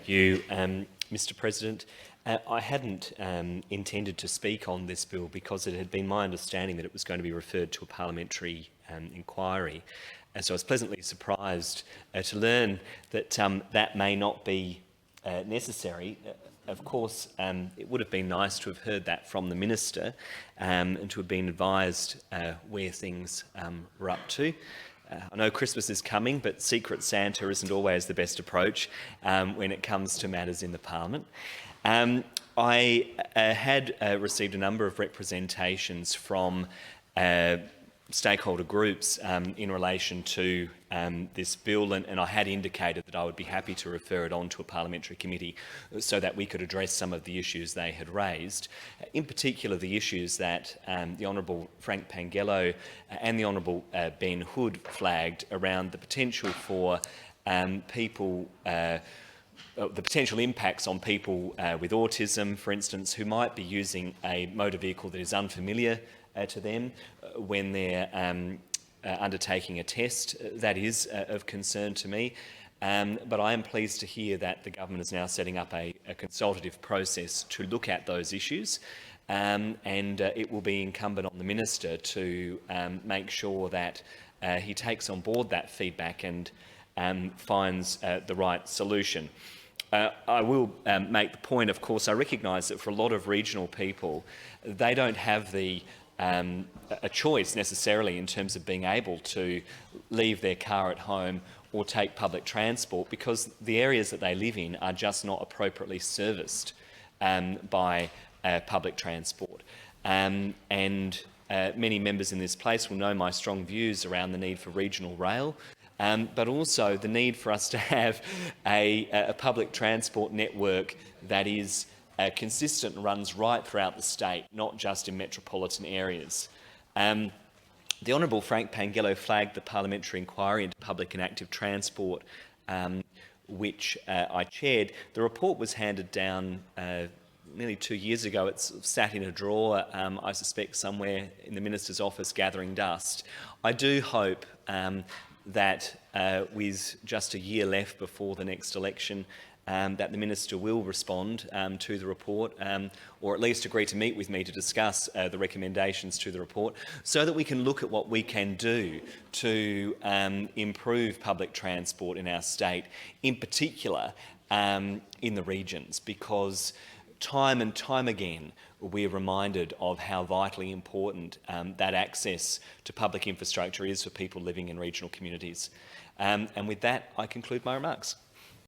Thank you, Mr President. I hadn't intended to speak on this bill because it had been my understanding that it was going to be referred to a parliamentary inquiry. So I was pleasantly surprised to learn that that may not be necessary. Of course, it would have been nice to have heard that from the Minister and to have been advised where things were up to. I know Christmas is coming, but Secret Santa isn't always the best approach when it comes to matters in the Parliament. I had received a number of representations from stakeholder groups in relation to this bill, and I had indicated that I would be happy to refer it on to a parliamentary committee so that we could address some of the issues they had raised, in particular the issues that the Honourable Frank Pangello and the Honourable Ben Hood flagged around the potential for the potential impacts on people with autism, for instance, who might be using a motor vehicle that is unfamiliar to them when they're undertaking a test. That is of concern to me. But I am pleased to hear that the government is now setting up a consultative process to look at those issues. And it will be incumbent on the Minister to make sure that he takes on board that feedback and finds the right solution. I will make the point, of course, I recognise that for a lot of regional people, they don't have a choice necessarily in terms of being able to leave their car at home or take public transport because the areas that they live in are just not appropriately serviced by public transport. And many members in this place will know my strong views around the need for regional rail. But also the need for us to have a public transport network that is consistent and runs right throughout the state, not just in metropolitan areas. The Honourable Frank Pangello flagged the parliamentary inquiry into public and active transport, which I chaired. The report was handed down nearly 2 years ago. It's sat in a drawer, I suspect somewhere in the Minister's office gathering dust. I do hope that with just a year left before the next election, that the Minister will respond to the report, or at least agree to meet with me to discuss the recommendations to the report, so that we can look at what we can do to improve public transport in our state, in particular in the regions, because time and time again we're reminded of how vitally important that access to public infrastructure is for people living in regional communities. And with that, I conclude my remarks.